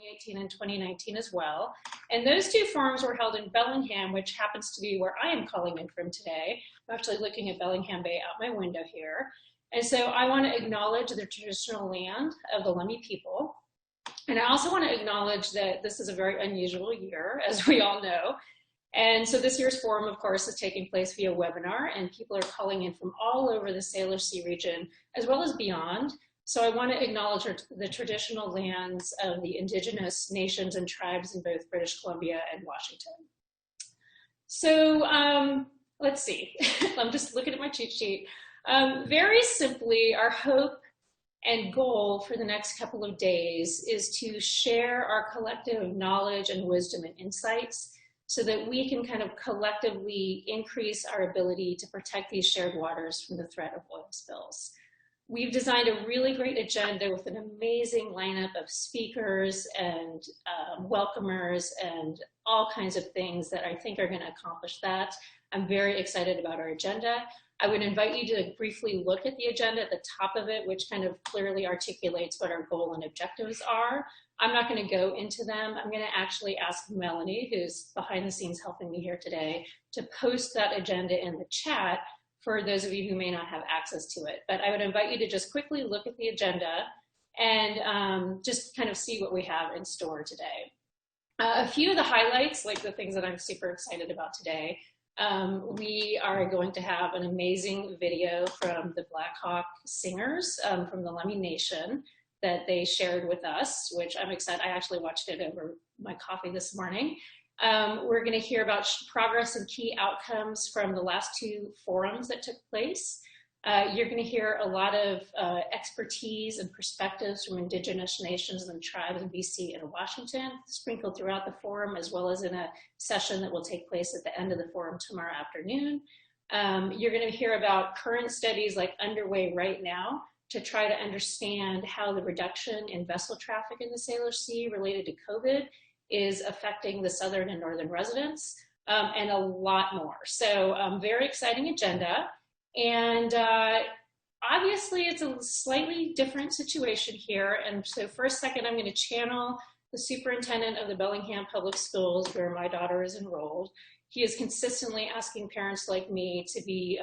2018 and 2019 as well. And those two forums were held in Bellingham, which happens to be where I am calling in from today. I'm actually looking at Bellingham Bay out my window here. And so I want to acknowledge the traditional land of the Lummi people. And I also want to acknowledge that this is a very unusual year, as we all know. And so this year's forum, of course, is taking place via webinar, and people are calling in from all over the Salish Sea region, as well as beyond. So I want to acknowledge the traditional lands of the indigenous nations and tribes in both British Columbia and Washington. So let's see, I'm just looking at my cheat sheet. Very simply, our hope and goal for the next couple of days is to share our collective knowledge and wisdom and insights so that we can kind of collectively increase our ability to protect these shared waters from the threat of oil spills. We've designed a really great agenda with an amazing lineup of speakers and welcomers and all kinds of things that I think are going to accomplish that. I'm very excited about our agenda. I would invite you to briefly look at the agenda at the top of it, which kind of clearly articulates what our goal and objectives are. I'm not going to go into them. I'm going to actually ask Melanie, who's behind the scenes helping me here today, to post that agenda in the chat for those of you who may not have access to it. But I would invite you to just quickly look at the agenda and just kind of see what we have in store today. A few of the highlights, like the things that I'm super excited about today. We are going to have an amazing video from the Black Hawk singers from the Lummi Nation that they shared with us, which I'm excited. I actually watched it over my coffee this morning. We're going to hear about progress and key outcomes from the last two forums that took place. You're going to hear a lot of expertise and perspectives from indigenous nations and tribes in BC and Washington, sprinkled throughout the forum, as well as in a session that will take place at the end of the forum tomorrow afternoon. You're going to hear about current studies like underway right now to try to understand how the reduction in vessel traffic in the Salish Sea related to COVID is affecting the southern and northern residents, and a lot more. So very exciting agenda. And obviously it's a slightly different situation here. And so for a second, I'm going to channel the superintendent of the Bellingham Public Schools, where my daughter is enrolled. He is consistently asking parents like me to be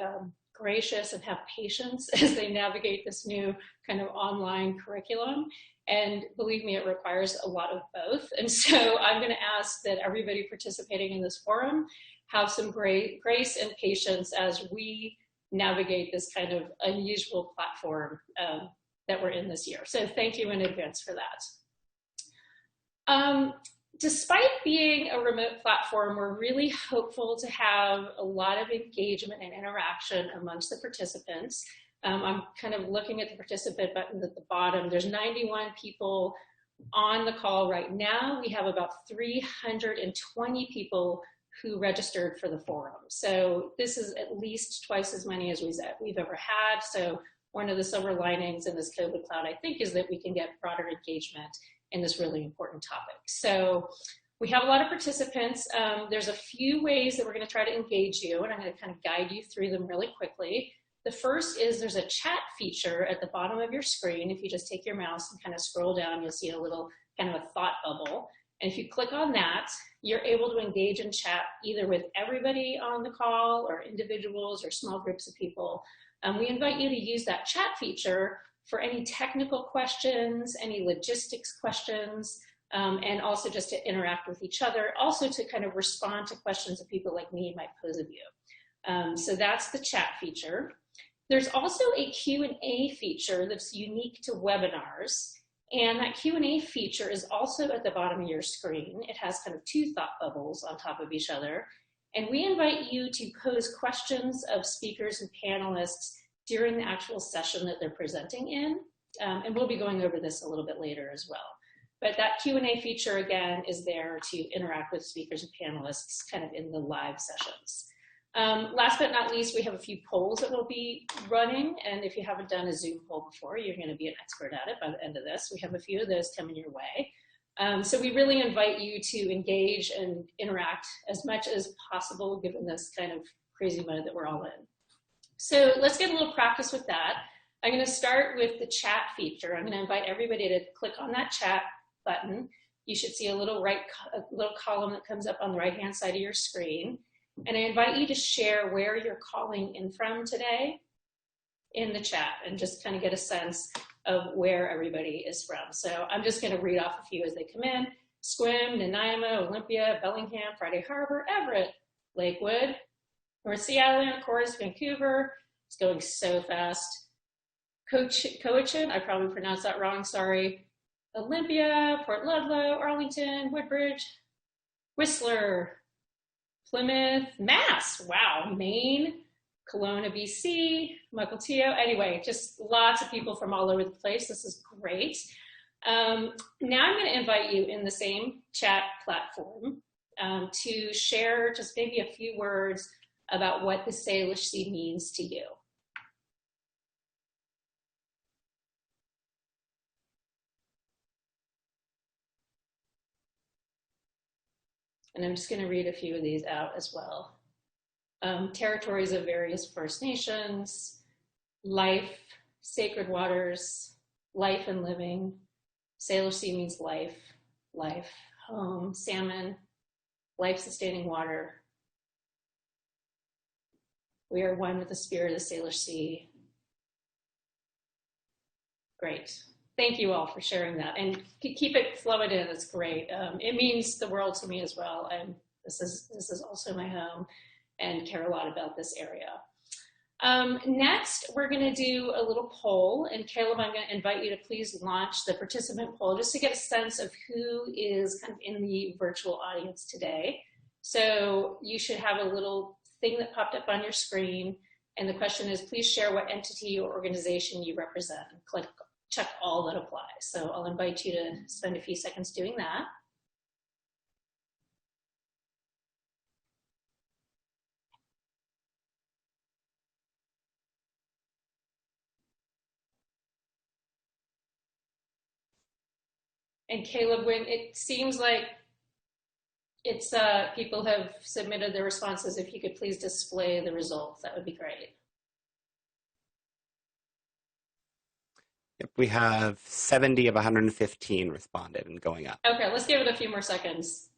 gracious and have patience as they navigate this new kind of online curriculum. And believe me, it requires a lot of both. And so I'm going to ask that everybody participating in this forum have some great grace and patience as we navigate this kind of unusual platform that we're in this year. So thank you in advance for that. Despite being a remote platform, we're really hopeful to have a lot of engagement and interaction amongst the participants. I'm kind of looking at the participant button at the bottom. There's 91 people on the call right now. We have about 320 people who registered for the forum. So this is at least twice as many as we've ever had. So one of the silver linings in this COVID cloud, I think, is that we can get broader engagement in this really important topic. So we have a lot of participants. There's a few ways that we're going to try to engage you, and I'm going to kind of guide you through them really quickly. The first is there's a chat feature at the bottom of your screen. If you just take your mouse and kind of scroll down, you'll see a little kind of a thought bubble. And if you click on that, you're able to engage in chat either with everybody on the call or individuals or small groups of people. We invite you to use that chat feature for any technical questions, any logistics questions, and also just to interact with each other, also to kind of respond to questions that people like me might pose of you. So that's the chat feature. There's also a Q&A feature that's unique to webinars. And that Q&A feature is also at the bottom of your screen. It has kind of two thought bubbles on top of each other. And we invite you to pose questions of speakers and panelists during the actual session that they're presenting in. And we'll be going over this a little bit later as well. But that Q&A feature, again, is there to interact with speakers and panelists kind of in the live sessions. Last but not least, we have a few polls that we'll be running. And if you haven't done a Zoom poll before, you're going to be an expert at it by the end of this. We have a few of those coming your way. So we really invite you to engage and interact as much as possible, given this kind of crazy mode that we're all in. So let's get a little practice with that. I'm going to start with the chat feature. I'm going to invite everybody to click on that chat button. you should see a little column that comes up on the right-hand side of your screen. And I invite you to share where you're calling in from today in the chat and just kind of get a sense of where everybody is from. So I'm just going to read off a few as they come in. Sequim, Nanaimo, Olympia, Bellingham, Friday Harbor, Everett, Lakewood, North Sea Island, Corus, Vancouver. It's going so fast. Cowichan, I probably pronounced that wrong, sorry. Olympia, Port Ludlow, Arlington, Woodbridge, Whistler, Plymouth, Mass, wow, Maine, Kelowna, BC, Mukilteo. Anyway, just lots of people from all over the place. This is great. Now I'm going to invite you in the same chat platform to share just maybe a few words about what the Salish Sea means to you. And I'm just going to read a few of these out as well. Territories of various First Nations, life, sacred waters, life and living. Salish Sea means life, life, home, salmon, life-sustaining water. We are one with the spirit of the Salish Sea. Great. Thank you all for sharing that, and keep it flowing in. It's great. It means the world to me as well. And this is also my home, and care a lot about this area. Next, we're going to do a little poll, and Caleb, I'm going to invite you to please launch the participant poll just to get a sense of who is kind of in the virtual audience today. So you should have a little thing that popped up on your screen, and the question is, please share what entity or organization you represent. Click check all that applies. So I'll invite you to spend a few seconds doing that. And Caleb, when it seems like it's people have submitted their responses, if you could please display the results, that would be great. Yep, we have 70 of 115 responded and going up. Okay, let's give it a few more seconds.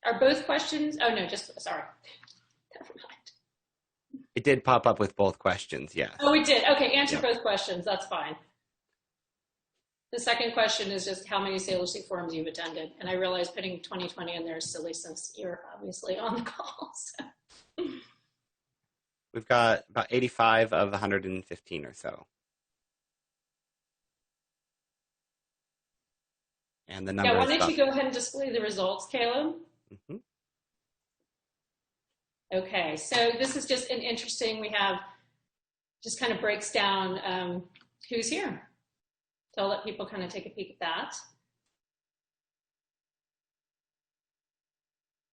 Are both questions? Oh no, just sorry. Never mind. It did pop up with both questions, yes. Oh, it did. Okay, answer both questions. That's fine. The second question is just how many Salish Sea forums you've attended. And I realize putting 2020 in there is silly since you're obviously on the call. So. We've got about 85 of 115 or so. And the number why don't you go ahead and display the results, Caleb? Mm-hmm. Okay, so this is just an interesting, we have, just kind of breaks down who's here. So I'll let people kind of take a peek at that.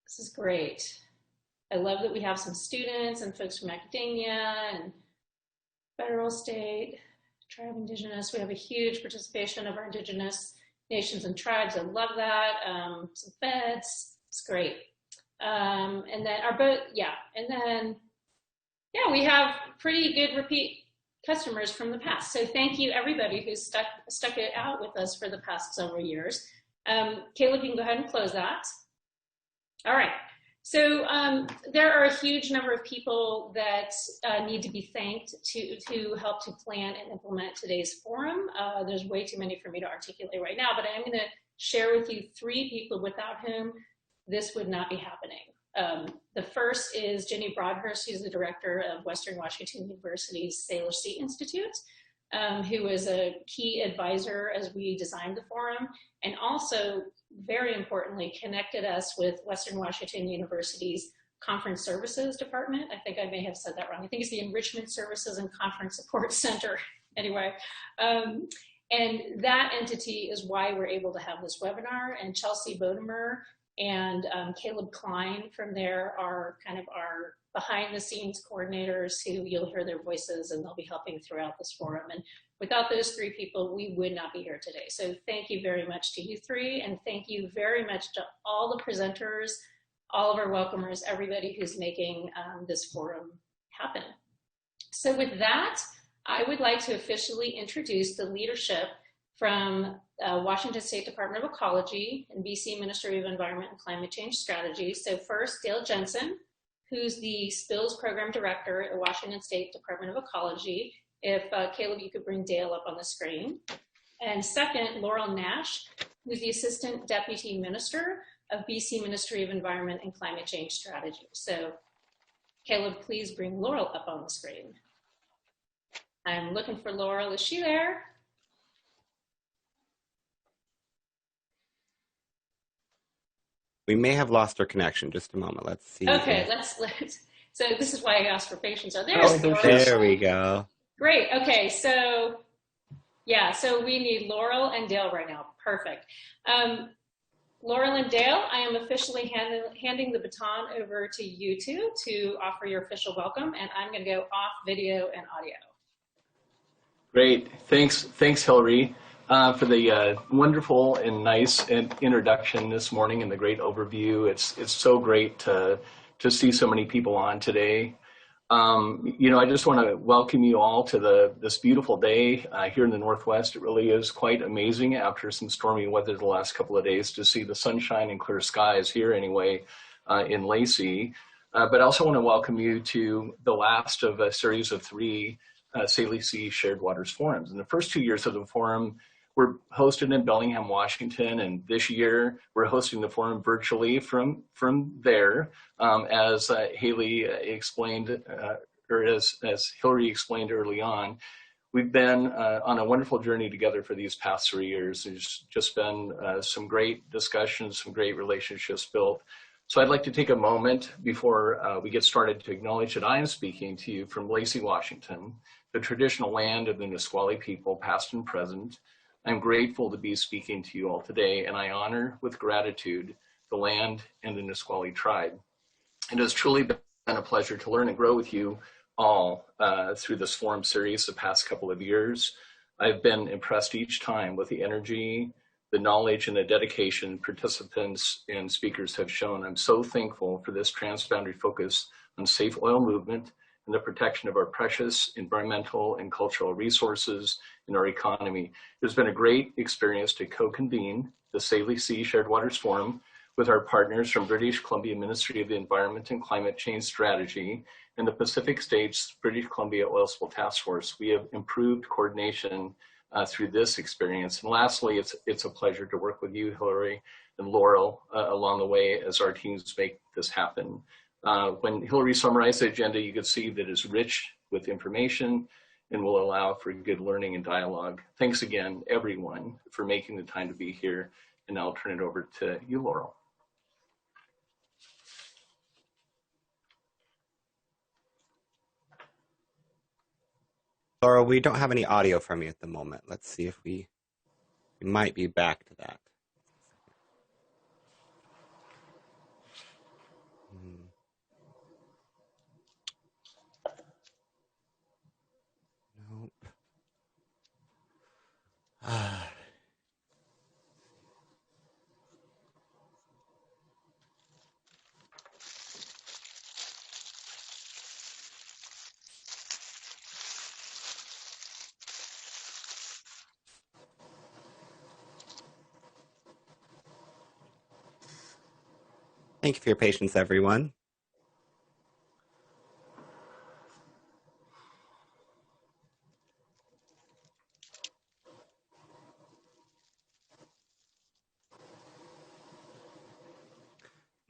This is great. I love that we have some students and folks from academia and federal, state, tribe, indigenous. We have a huge participation of our indigenous nations and tribes. I love that. Some feds. It's great. And then we have pretty good repeat customers from the past. So thank you everybody who's stuck it out with us for the past several years. Caleb, you can go ahead and close that. All right. So there are a huge number of people that need to be thanked to help to plan and implement today's forum. There's way too many for me to articulate right now, but I am going to share with you 3 people without whom this would not be happening. The first is Jenny Broadhurst, who's the director of Western Washington University's Salish Sea Institute, who was a key advisor as we designed the forum, and also, very importantly, connected us with Western Washington University's Conference Services Department. I think I may have said that wrong. I think it's the Enrichment Services and Conference Support Center. Anyway, and that entity is why we're able to have this webinar. And Chelsea Bodemer and Caleb Klein from there are kind of our behind the scenes coordinators who you'll hear their voices, and they'll be helping throughout this forum. And without those 3 people, we would not be here today. So thank you very much to you 3, and thank you very much to all the presenters, all of our welcomers, everybody who's making this forum happen. So with that, I would like to officially introduce the leadership from Washington State Department of Ecology and BC Ministry of Environment and Climate Change Strategy. So first, Dale Jensen, who's the Spills Program Director at Washington State Department of Ecology. If Caleb, you could bring Dale up on the screen. And second, Laurel Nash, who's the Assistant Deputy Minister of BC Ministry of Environment and Climate Change Strategy. So Caleb, please bring Laurel up on the screen. I'm looking for Laurel. Is she there? We may have lost our connection. Just a moment. Let's see. Okay, let's. So this is why I asked for patience. Oh, there we go. Great. Okay, so yeah, so we need Laurel and Dale right now. Perfect. Laurel and Dale, I am officially handing the baton over to you two to offer your official welcome, and I'm going to go off video and audio. Great. Thanks, Hilary, for the wonderful and nice introduction this morning and the great overview. It's so great to see so many people on today. I just want to welcome you all to this beautiful day here in the Northwest. It really is quite amazing after some stormy weather the last couple of days to see the sunshine and clear skies here anyway in Lacey. But I also want to welcome you to the last of a series of 3 Salish Shared Waters Forums. And the first 2 years of the forum were hosted in Bellingham, Washington, and this year we're hosting the forum virtually from there. As Haley explained, or as Hilary explained early on, we've been on a wonderful journey together for these past 3 years. There's just been some great discussions, some great relationships built. So I'd like to take a moment before we get started to acknowledge that I am speaking to you from Lacey, Washington, the traditional land of the Nisqually people, past and present. I'm grateful to be speaking to you all today, and I honor with gratitude the land and the Nisqually tribe. It has truly been a pleasure to learn and grow with you all through this forum series the past couple of years. I've been impressed each time with the energy, the knowledge, and the dedication participants and speakers have shown. I'm so thankful for this transboundary focus on safe oil movement and the protection of our precious environmental and cultural resources in our economy. It's been a great experience to co-convene the Salish Shared Waters Forum with our partners from British Columbia Ministry of the Environment and Climate Change Strategy and the Pacific States British Columbia Oil Spill Task Force. We have improved coordination through this experience. And lastly, it's a pleasure to work with you, Hilary and Laurel, along the way as our teams make this happen. When Hilary summarized the agenda, you could see that it's rich with information and will allow for good learning and dialogue. Thanks again, everyone, for making the time to be here. And now I'll turn it over to you, Laurel. Laurel, we don't have any audio from you at the moment. Let's see if we might be back to that. Nope. Thank you for your patience, everyone.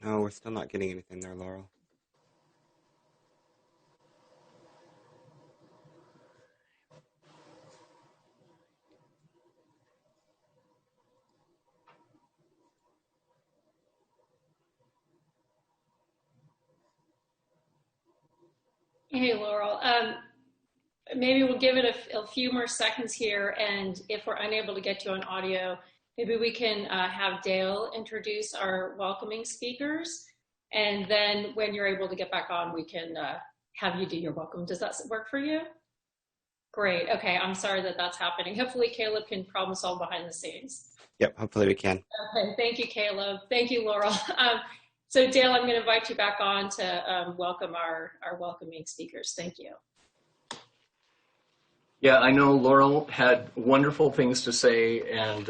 No, we're still not getting anything there, Laurel. Hey, Laurel. Maybe we'll give it a few more seconds here, and if we're unable to get you on audio, maybe we can have Dale introduce our welcoming speakers, and then when you're able to get back on, we can have you do your welcome. Does that work for you? Great. Okay, I'm sorry that that's happening. Hopefully Caleb can problem solve behind the scenes. Yep, hopefully we can. Okay, thank you, Caleb. Thank you, Laurel. So Dale, I'm going to invite you back on to welcome our welcoming speakers. Thank you. Yeah, I know Laurel had wonderful things to say, and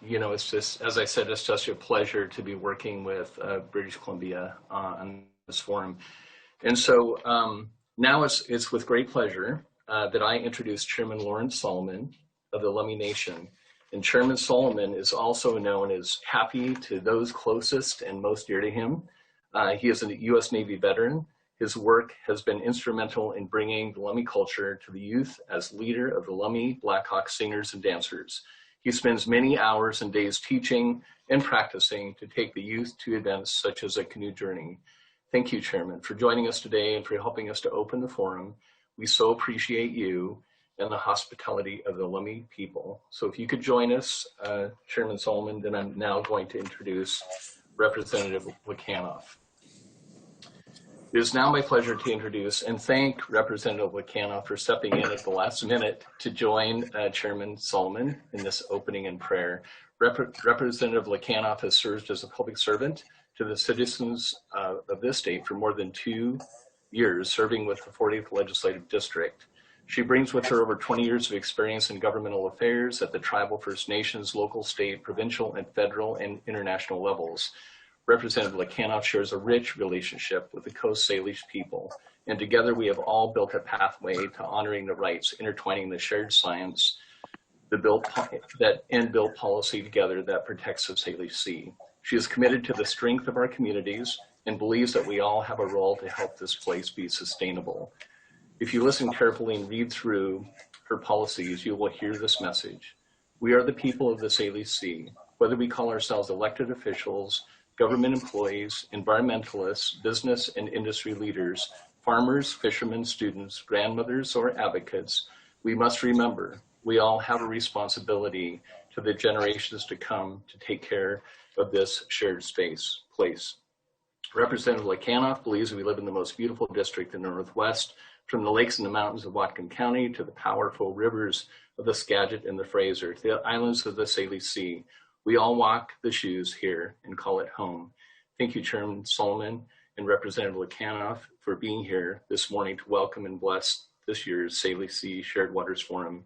it's just, as I said, it's such a pleasure to be working with British Columbia on this forum. And so now it's with great pleasure that I introduce Chairman Lawrence Solomon of the Lummi Nation. And Chairman Solomon is also known as Happy to those closest and most dear to him. He is a U.S. Navy veteran. His work has been instrumental in bringing the Lummi culture to the youth as leader of the Lummi Blackhawk singers and dancers. He spends many hours and days teaching and practicing to take the youth to events such as a canoe journey. Thank you, Chairman, for joining us today and for helping us to open the forum. We so appreciate you and the hospitality of the Lummi people. So if you could join us, Chairman Solomon, then I'm now going to introduce Representative Kanoff. It is now my pleasure to introduce and thank Representative Kanoff for stepping in at the last minute to join Chairman Solomon in this opening and prayer. Representative Kanoff has served as a public servant to the citizens of this state for more than 2 years, serving with the 40th Legislative District. She brings with her over 20 years of experience in governmental affairs at the tribal, First Nations, local, state, provincial, and federal and international levels. Representative Kanoff shares a rich relationship with the Coast Salish people, and together we have all built a pathway to honoring the rights, intertwining the shared science, built policy together that protects the Salish Sea. She is committed to the strength of our communities and believes that we all have a role to help this place be sustainable. If you listen carefully and read through her policies, you will hear this message. We are the people of the Salish Sea, whether we call ourselves elected officials, government employees, environmentalists, business and industry leaders, farmers, fishermen, students, grandmothers, or advocates, we must remember we all have a responsibility to the generations to come to take care of this shared place. Representative Kanoff believes we live in the most beautiful district in the Northwest, from the lakes and the mountains of Whatcom County to the powerful rivers of the Skagit and the Fraser, to the islands of the Salish Sea. We all walk the shoes here and call it home. Thank you, Chairman Solomon and Representative Kanoff, for being here this morning to welcome and bless this year's Salish Sea Shared Waters Forum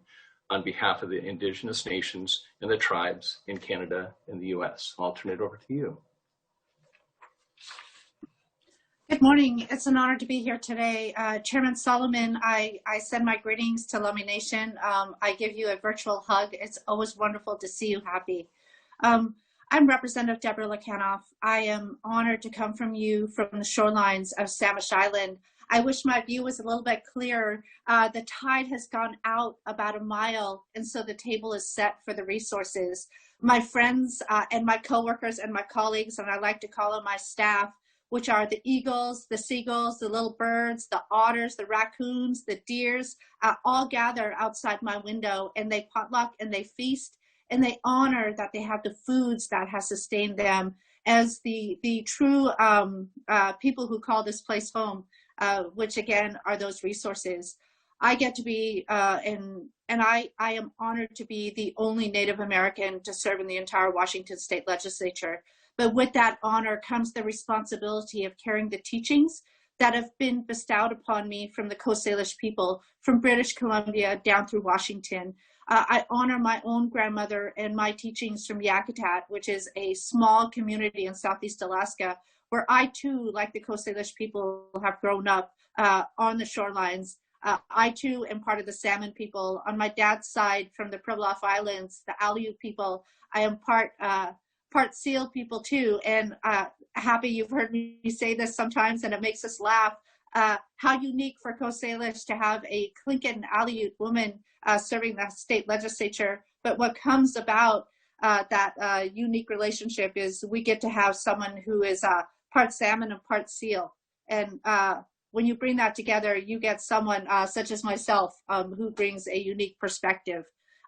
on behalf of the Indigenous nations and the tribes in Canada and the US. I'll turn it over to you. Good morning. It's an honor to be here today. Chairman Solomon, I send my greetings to Lummi Nation. I give you a virtual hug. It's always wonderful to see you happy. I'm Representative Deborah Kanoff. I am honored to come from you from the shorelines of Salish Island. I wish my view was a little bit clearer. The tide has gone out about a mile, and so the table is set for the resources. My friends and my coworkers and my colleagues, and I like to call them my staff, which are the eagles, the seagulls, the little birds, the otters, the raccoons, the deers, all gather outside my window, and they potluck and they feast, and they honor that they have the foods that has sustained them as the true people who call this place home, which again are those resources. I get to be, and I am honored to be the only Native American to serve in the entire Washington State Legislature. But with that honor comes the responsibility of carrying the teachings that have been bestowed upon me from the Coast Salish people, from British Columbia down through Washington. I honor my own grandmother and my teachings from Yakutat, which is a small community in Southeast Alaska, where I too, like the Coast Salish people, have grown up on the shorelines. I too am part of the salmon people. On my dad's side, from the Pribilof Islands, the Aleut people, I am part seal people too. And Happy, you've heard me say this sometimes, and it makes us laugh. How unique for Coast Salish to have a Clinton Aleut woman serving the state legislature. But what comes about that unique relationship is we get to have someone who is part salmon and part seal. And when you bring that together, you get someone such as myself who brings a unique perspective.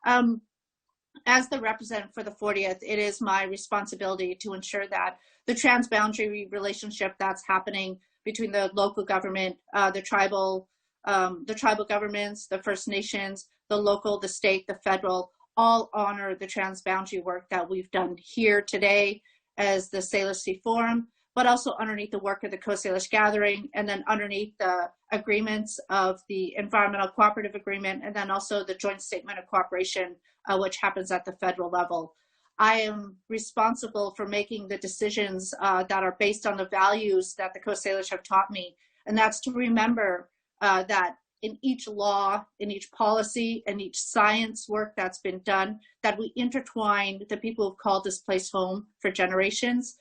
As the representative for the 40th, it is my responsibility to ensure that the transboundary relationship that's happening between the local government, the tribal governments, the First Nations, the local, the state, the federal, all honor the transboundary work that we've done here today as the Salish Sea Forum, but also underneath the work of the Coast Salish Gathering, and then underneath the agreements of the Environmental Cooperative Agreement, and then also the Joint Statement of Cooperation, which happens at the federal level. I am responsible for making the decisions that are based on the values that the Coast Salish have taught me, and that's to remember that in each law, in each policy, and each science work that's been done, that we intertwine the people who've called this place home for generations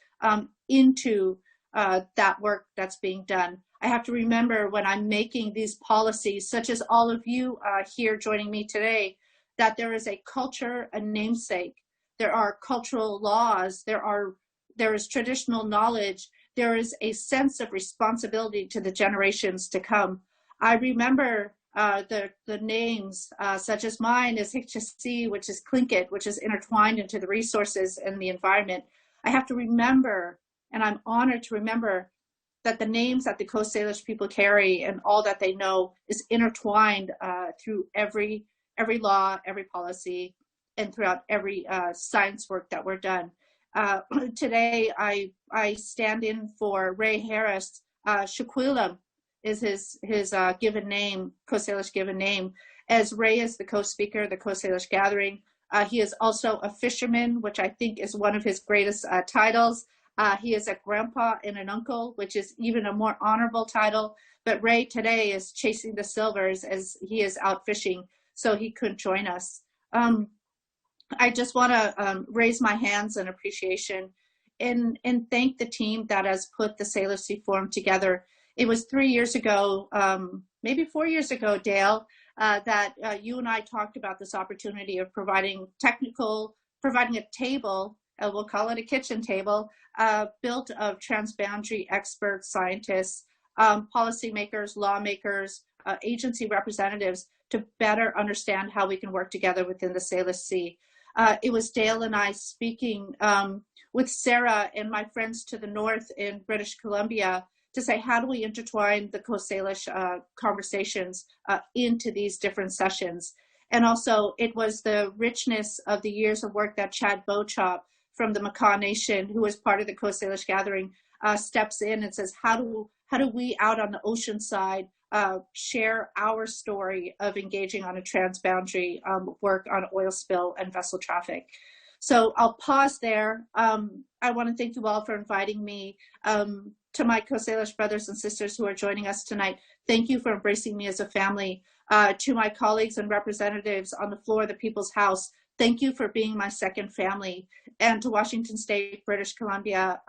into that work that's being done. I have to remember when I'm making these policies, such as all of you here joining me today, that there is a culture, a namesake. There are cultural laws, there is traditional knowledge, there is a sense of responsibility to the generations to come. I remember the names such as mine is Hikchasi, which is Tlingit, which is intertwined into the resources and the environment. I have to remember, and I'm honored to remember, that the names that the Coast Salish people carry and all that they know is intertwined through every law, every policy, and throughout every science work that we're done. Today, I stand in for Ray Harris. Shaquilam is his given name, Coast Salish given name, as Ray is the co-speaker of the Coast Salish Gathering. He is also a fisherman, which I think is one of his greatest titles. He is a grandpa and an uncle, which is even a more honorable title. But Ray today is chasing the silvers as he is out fishing, so he couldn't join us. I just want to raise my hands in appreciation and thank the team that has put the Salish Sea Forum together. It was 3 years ago, maybe 4 years ago, Dale, that you and I talked about this opportunity of providing a table, we'll call it a kitchen table, built of transboundary experts, scientists, policymakers, lawmakers, agency representatives to better understand how we can work together within the Salish Sea. It was Dale and I speaking with Sarah and my friends to the north in British Columbia to say, how do we intertwine the Coast Salish conversations into these different sessions? And also, it was the richness of the years of work that Chad Beauchop from the Makah Nation, who was part of the Coast Salish Gathering, steps in and says, how do we out on the ocean side share our story of engaging on a transboundary work on oil spill and vessel traffic? So I'll pause there. I want to thank you all for inviting me. To my Coast Salish brothers and sisters who are joining us tonight, thank you for embracing me as a family. To my colleagues and representatives on the floor of the People's House, thank you for being my second family. And to Washington State, British Columbia,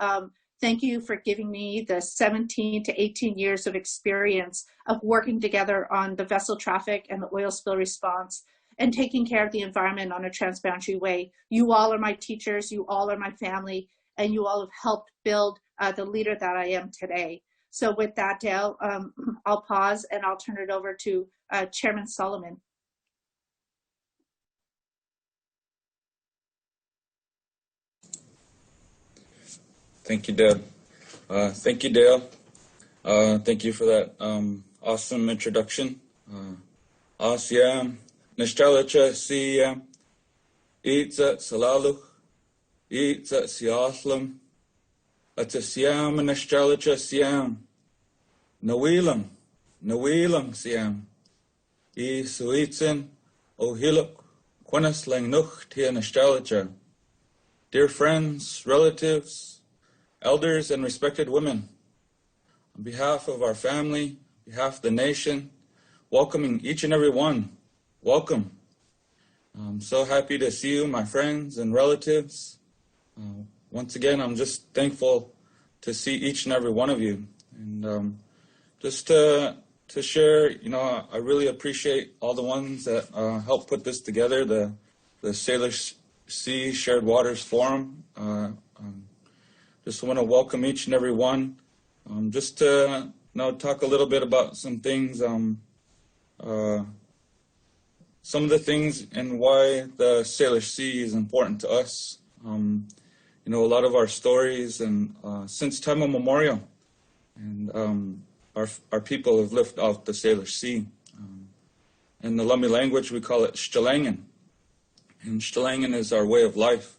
thank you for giving me the 17 to 18 years of experience of working together on the vessel traffic and the oil spill response and taking care of the environment on a transboundary way. You all are my teachers, you all are my family, and you all have helped build the leader that I am today. So with that, Dale, I'll pause and I'll turn it over to Chairman Solomon. Thank you, Deb. Thank you, Dale. Thank you for that awesome introduction. Asiam, Nishtalacha Siam, Itza Salaluch, Itza Siaslam, Atasiam Nishtalacha Siam, Nawilam Siam, I Suitzen, Ohiluk, Quenas Lang Nuch Tia Nishtalacha. Dear friends, relatives, elders, and respected women, on behalf of our family, on behalf of the nation, welcoming each and every one, welcome. I'm so happy to see you, my friends and relatives. Once again, I'm just thankful to see each and every one of you. And just to share, I really appreciate all the ones that helped put this together, the Salish Sea Shared Waters Forum. Just want to welcome each and every one. Just to talk a little bit about some things, some of the things and why the Salish Sea is important to us. A lot of our stories and since time immemorial, and our people have lived off the Salish Sea. In the Lummi language, we call it Shtalangan. And Shtalangan is our way of life.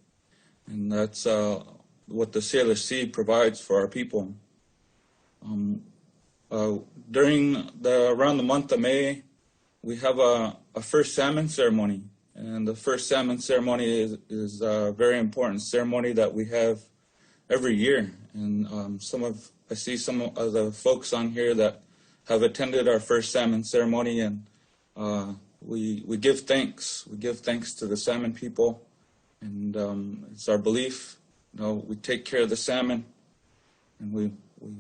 And that's what the Salish Sea provides for our people. Around the month of May, we have a first salmon ceremony, and the first salmon ceremony is a very important ceremony that we have every year. And I see some of the folks on here that have attended our first salmon ceremony, and we give thanks. We give thanks to the salmon people, and it's our belief. We take care of the salmon, and we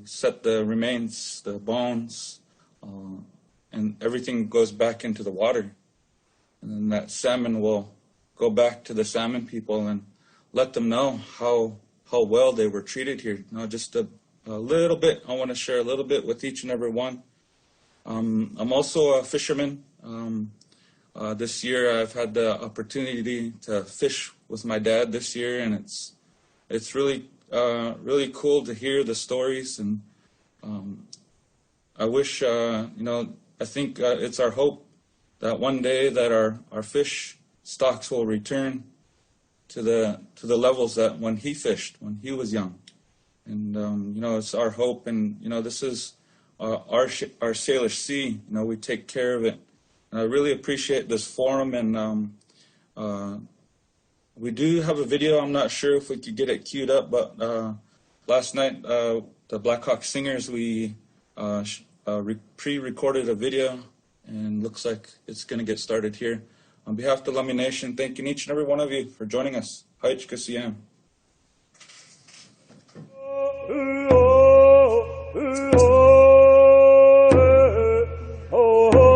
set the remains, the bones, and everything goes back into the water. And then that salmon will go back to the salmon people and let them know how well they were treated here. Just a little bit. I want to share a little bit with each and every one. I'm also a fisherman. This year I've had the opportunity to fish with my dad this year, and it's really cool to hear the stories. And I wish, I think it's our hope that one day that our fish stocks will return to the levels that when he fished, when he was young. And it's our hope, and this is our Salish Sea. We take care of it. And I really appreciate this forum, and we do have a video. I'm not sure if we could get it queued up, but last night the Blackhawk Singers, we pre-recorded a video, and looks like it's going to get started here. On behalf of the Lummi Nation, thanking each and every one of you for joining us. Haich Kasiyam. Oh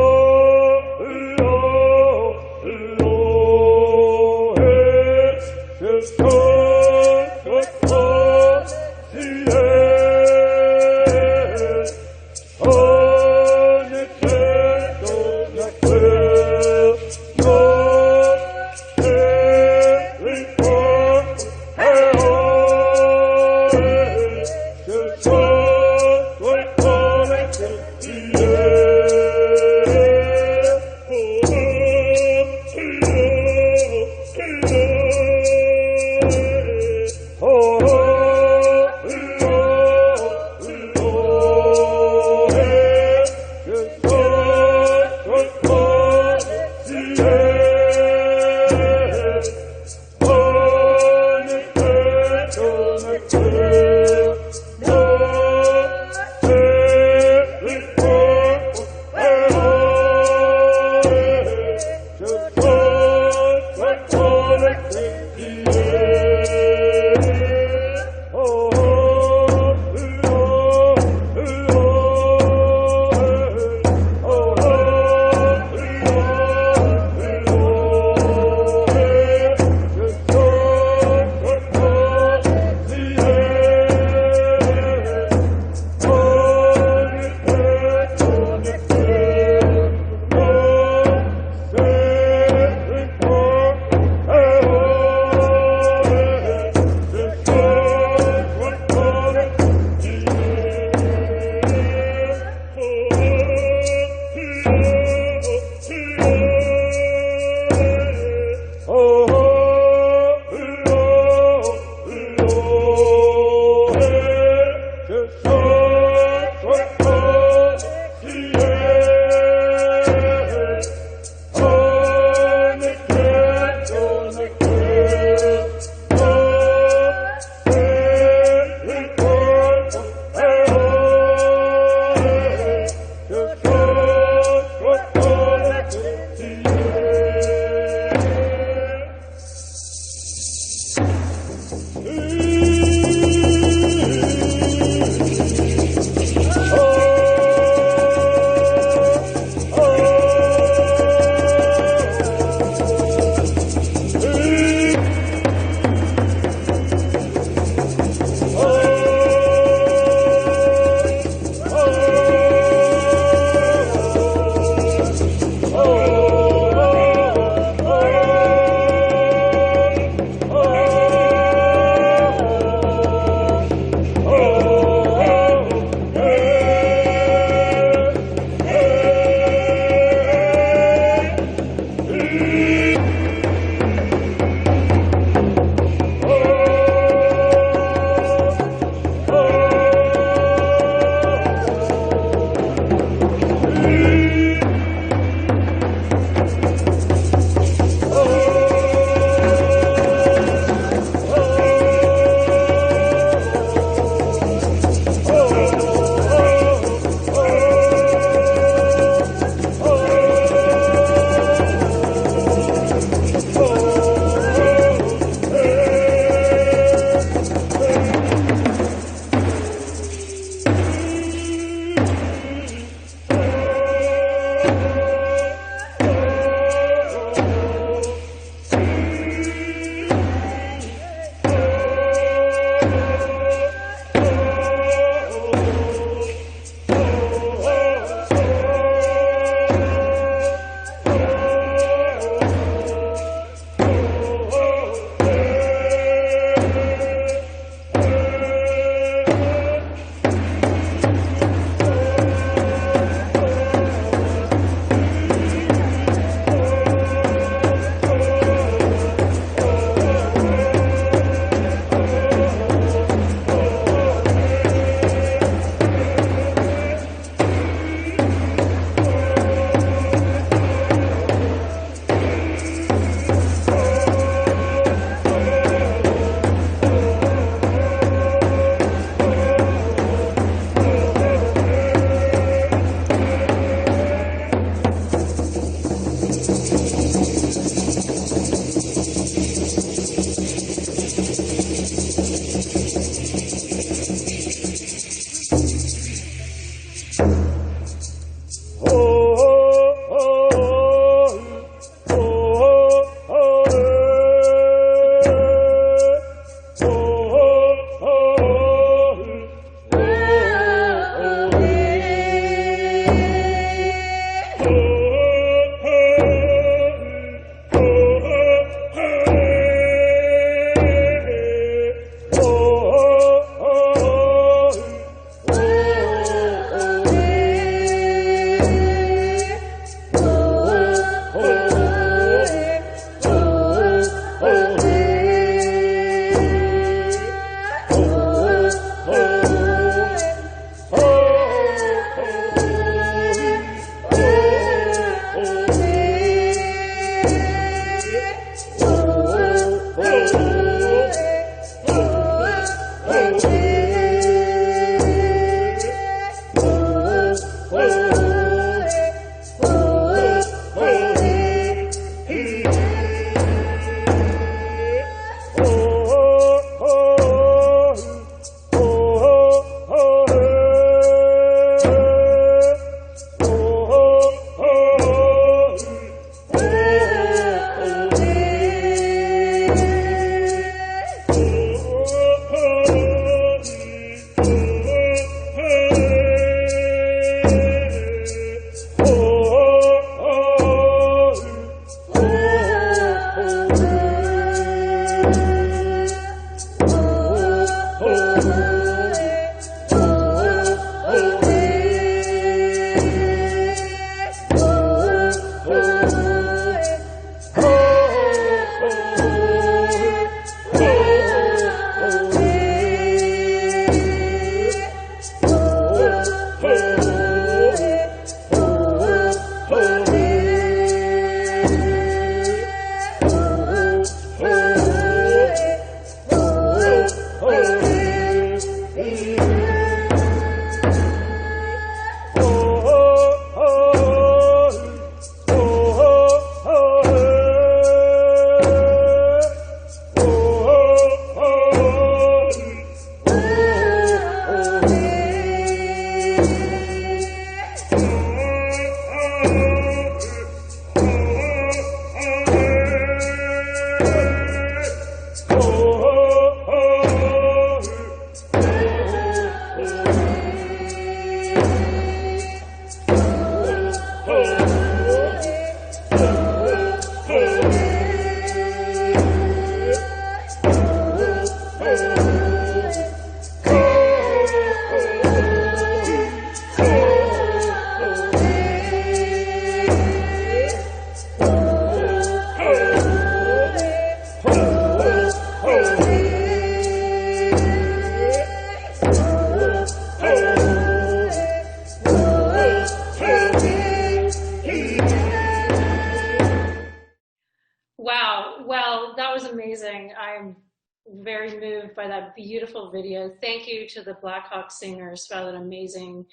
very moved by that beautiful video. Thank you to the Blackhawk singers for that amazing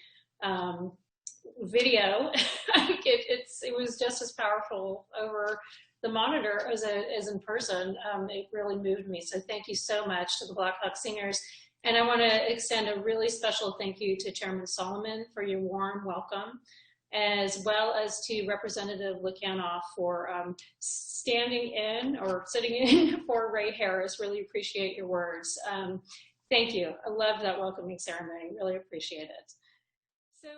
video. It was just as powerful over the monitor as in person. It really moved me. So thank you so much to the Blackhawk singers. And I want to extend a really special thank you to Chairman Solomon for your warm welcome, as well as to Representative Kanoff for standing in or sitting in for Ray Harris. Really appreciate your words. Thank you. I love that welcoming ceremony. Really appreciate it. So.